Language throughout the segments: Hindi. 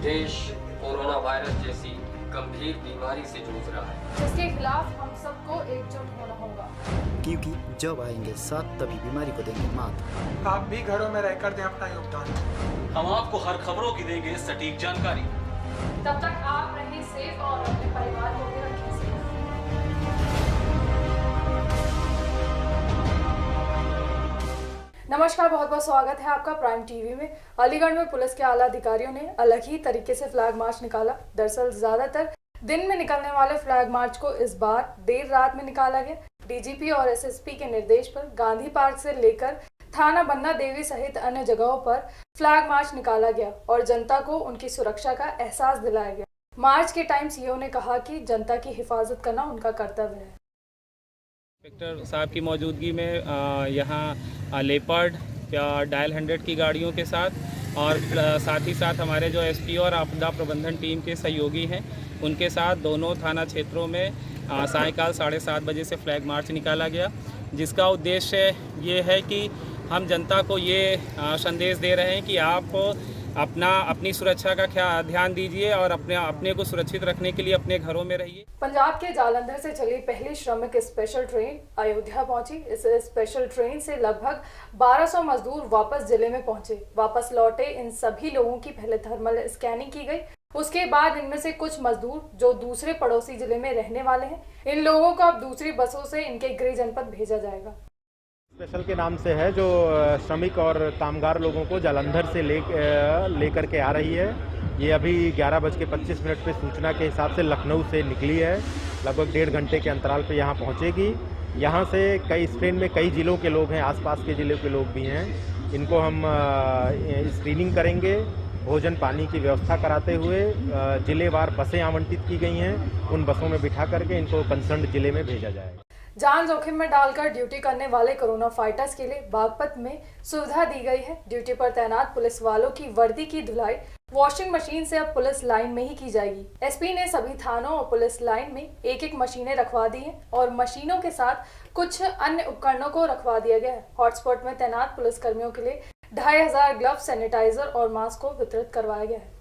देश कोरोना वायरस जैसी गंभीर बीमारी से जूझ रहा है, जिसके खिलाफ हम सबको एकजुट होना होगा। क्योंकि जब आएंगे साथ तभी बीमारी को देंगे मात। आप भी घरों में रहकर दें अपना योगदान। हम आपको हर खबरों की देंगे सटीक जानकारी। तब तक आप रहें सेफ और अपने परिवार को भी रखें सेफ। नमस्कार, बहुत बहुत स्वागत है आपका प्राइम टीवी में। अलीगढ़ में पुलिस के आला अधिकारियों ने अलग ही तरीके से फ्लैग मार्च निकाला। दरअसल ज्यादातर दिन में निकलने वाले फ्लैग मार्च को इस बार देर रात में निकाला गया। डीजीपी और एसएसपी के निर्देश पर गांधी पार्क से लेकर थाना बन्ना देवी सहित अन्य जगहों पर फ्लैग मार्च निकाला गया और जनता को उनकी सुरक्षा का एहसास दिलाया गया। मार्च के टाइम सीओ ने कहा कि जनता की हिफाजत करना उनका कर्तव्य है। इंस्पेक्टर साहब की मौजूदगी में यहाँ लेपर्ड डायल 100 की गाड़ियों के साथ और साथ ही साथ हमारे जो एसपी और आपदा प्रबंधन टीम के सहयोगी हैं उनके साथ दोनों थाना क्षेत्रों में सायंकाल 7:30 बजे से फ्लैग मार्च निकाला गया, जिसका उद्देश्य ये है कि हम जनता को ये संदेश दे रहे हैं कि आप अपनी सुरक्षा का ध्यान दीजिए और अपने को सुरक्षित रखने के लिए अपने घरों में रहिए। पंजाब के जालंधर से चली पहली श्रमिक स्पेशल ट्रेन अयोध्या पहुंची। इस स्पेशल ट्रेन से लगभग 1200 मजदूर वापस जिले में पहुंचे। वापस लौटे इन सभी लोगों की पहले थर्मल स्कैनिंग की गई। उसके बाद इनमें से कुछ मजदूर जो दूसरे पड़ोसी जिले में रहने वाले हैं, इन लोगों को अब दूसरी बसों से इनके गृह जनपद भेजा जाएगा। स्पेशल के नाम से है जो श्रमिक और कामगार लोगों को जालंधर से लेकर के आ रही है। ये अभी 11:25 पे सूचना के हिसाब से लखनऊ से निकली है। लगभग 1.5 घंटे के अंतराल पे यहाँ पहुँचेगी। यहाँ से इस ट्रेन में कई ज़िलों के लोग हैं, आसपास के ज़िलों के लोग भी हैं। इनको हम स्क्रीनिंग करेंगे, भोजन पानी की व्यवस्था कराते हुए जिलेवार बसें आवंटित की गई हैं। उन बसों में बिठा करके इनको कंसर्न जिले में भेजा जाएगा। जान जोखिम में डालकर ड्यूटी करने वाले कोरोना फाइटर्स के लिए बागपत में सुविधा दी गई है। ड्यूटी पर तैनात पुलिस वालों की वर्दी की धुलाई वॉशिंग मशीन से अब पुलिस लाइन में ही की जाएगी। एसपी ने सभी थानों और पुलिस लाइन में एक मशीनें रखवा दी हैं और मशीनों के साथ कुछ अन्य उपकरणों को रखवा दिया गया है। हॉटस्पॉट में तैनात पुलिस कर्मियों के लिए 2500 ग्लव्स, सैनिटाइजर और मास्क को वितरित करवाया गया है।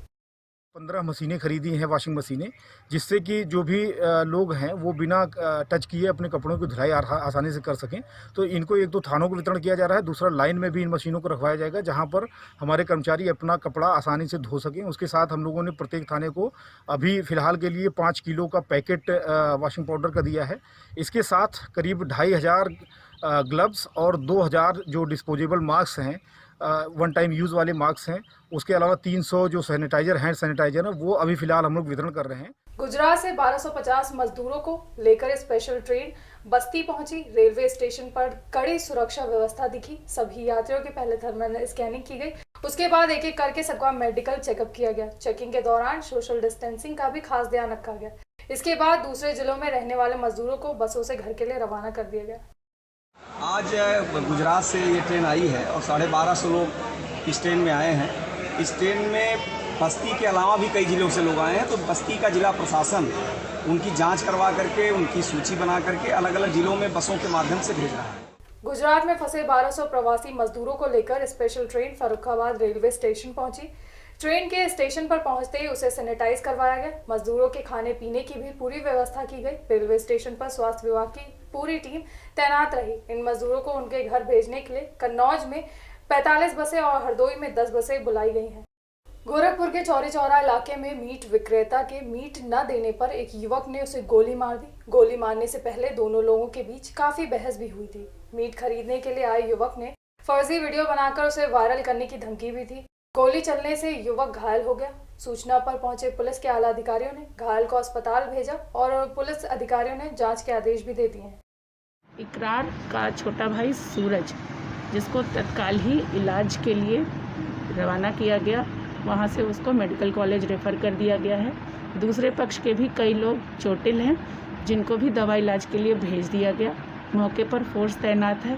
15 मशीनें खरीदी हैं, वॉशिंग मशीनें, जिससे कि जो भी लोग हैं वो बिना टच किए अपने कपड़ों की धुलाई आसानी से कर सकें। तो इनको एक तो थानों को वितरण किया जा रहा है, दूसरा लाइन में भी इन मशीनों को रखवाया जाएगा जहां पर हमारे कर्मचारी अपना कपड़ा आसानी से धो सकें। उसके साथ हम लोगों ने प्रत्येक थाने को अभी फ़िलहाल के लिए 5 किलो का पैकेट वॉशिंग पाउडर का दिया है। इसके साथ करीब 2500 ग्लव्स और 2000 जो डिस्पोजेबल मास्क हैं, वन टाइम यूज़ वाले मास्क हैं। उसके अलावा 300 जो सैनिटाइजर, हैंड सैनिटाइजर है, वो अभी फ़िलहाल हम लोग वितरण कर रहे हैं। गुजरात से 1250 मजदूरों को लेकर स्पेशल ट्रेन बस्ती पहुंची। रेलवे स्टेशन पर कड़ी सुरक्षा व्यवस्था दिखी। सभी यात्रियों की पहले थर्मल स्कैनिंग की गई। उसके बाद एक एक करके सबका मेडिकल चेकअप किया गया। चेकिंग के दौरान सोशल डिस्टेंसिंग का भी खास ध्यान रखा गया। इसके बाद दूसरे जिलों में रहने वाले मजदूरों को बसों से घर के लिए रवाना कर दिया गया। आज गुजरात से ये ट्रेन आई है और 1250 लोग इस ट्रेन में आए हैं। इस ट्रेन में बस्ती के अलावा भी कई ज़िलों से लोग आए हैं। तो बस्ती का जिला प्रशासन उनकी जांच करवा करके, उनकी सूची बना करके अलग अलग ज़िलों में बसों के माध्यम से भेज रहा है। गुजरात में फंसे 1200 प्रवासी मजदूरों को लेकर special train Farrukhabad railway station पहुंची। ट्रेन के स्टेशन पर पहुंचते ही उसे सैनिटाइज करवाया गया। मजदूरों के खाने पीने की भी पूरी व्यवस्था की गई। रेलवे स्टेशन पर स्वास्थ्य विभाग की पूरी टीम तैनात रही। इन मजदूरों को उनके घर भेजने के लिए कन्नौज में 45 बसें और हरदोई में 10 बसें बुलाई गई हैं। गोरखपुर के चौरी चौरा इलाके में मीट विक्रेता के मीट न देने पर एक युवक ने उसे गोली मार दी। गोली मारने से पहले दोनों लोगों के बीच काफी बहस भी हुई थी। मीट खरीदने के लिए आए युवक ने फर्जी वीडियो बनाकर उसे वायरल करने की धमकी भी थी। गोली चलने से युवक घायल हो गया। सूचना पर पहुंचे पुलिस के आला अधिकारियों ने घायल को अस्पताल भेजा और पुलिस अधिकारियों ने जांच के आदेश भी दे दिए हैं। इकरार का छोटा भाई सूरज, जिसको तत्काल ही इलाज के लिए रवाना किया गया, वहां से उसको मेडिकल कॉलेज रेफ़र कर दिया गया है। दूसरे पक्ष के भी कई लोग चोटिल हैं, जिनको भी दवा इलाज के लिए भेज दिया गया। मौके पर फोर्स तैनात है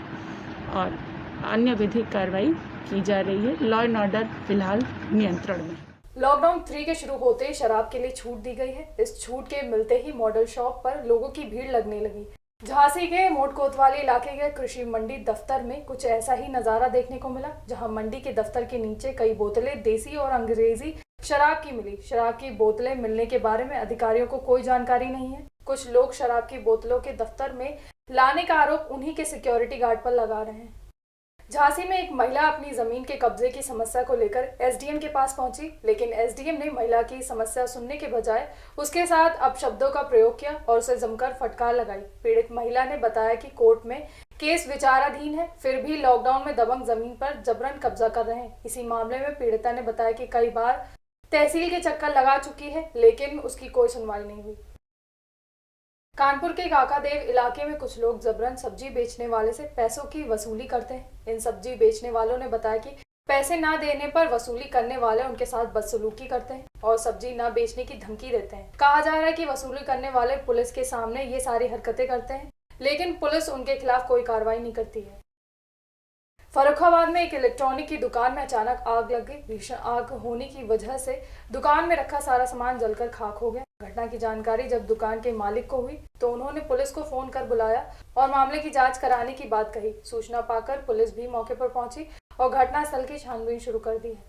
और अन्य विधिक कार्रवाई की जा रही है। लॉ एंड ऑर्डर फिलहाल नियंत्रण में। लॉकडाउन 3 के शुरू होते ही शराब के लिए छूट दी गई है। इस छूट के मिलते ही मॉडल शॉप पर लोगों की भीड़ लगने लगी। झांसी के मोट कोतवाली इलाके के कृषि मंडी दफ्तर में कुछ ऐसा ही नजारा देखने को मिला, जहां मंडी के दफ्तर के नीचे कई बोतलें देसी और अंग्रेजी शराब की बोतलें मिलने के बारे में अधिकारियों को कोई जानकारी नहीं है। कुछ लोग शराब की बोतलों के दफ्तर में लाने का आरोप उन्हीं के सिक्योरिटी गार्ड पर लगा रहे हैं। झांसी में एक महिला अपनी जमीन के कब्जे की समस्या को लेकर एसडीएम के पास पहुंची, लेकिन एसडीएम ने महिला की समस्या सुनने के बजाय उसके साथ अपशब्दों का प्रयोग किया और उसे जमकर फटकार लगाई। पीड़ित महिला ने बताया कि कोर्ट में केस विचाराधीन है, फिर भी लॉकडाउन में दबंग जमीन पर जबरन कब्जा कर रहे हैं। इसी मामले में पीड़िता ने बताया कि कई बार तहसील के चक्कर लगा चुकी है, लेकिन उसकी कोई सुनवाई नहीं हुई। कानपुर के काकादेव इलाके में कुछ लोग जबरन सब्जी बेचने वाले से पैसों की वसूली करते हैं। इन सब्जी बेचने वालों ने बताया कि पैसे ना देने पर वसूली करने वाले उनके साथ बदसलूकी करते हैं और सब्जी ना बेचने की धमकी देते हैं। कहा जा रहा है कि वसूली करने वाले पुलिस के सामने ये सारी हरकतें करते हैं, लेकिन पुलिस उनके खिलाफ कोई कार्रवाई नहीं करती है। फर्रुखाबाद में एक इलेक्ट्रॉनिक की दुकान में अचानक आग लग गई। भीषण आग होने की वजह से दुकान में रखा सारा सामान जलकर खाक हो गया। घटना की जानकारी जब दुकान के मालिक को हुई तो उन्होंने पुलिस को फोन कर बुलाया और मामले की जांच कराने की बात कही। सूचना पाकर पुलिस भी मौके पर पहुंची और घटनास्थल की छानबीन शुरू कर दी है।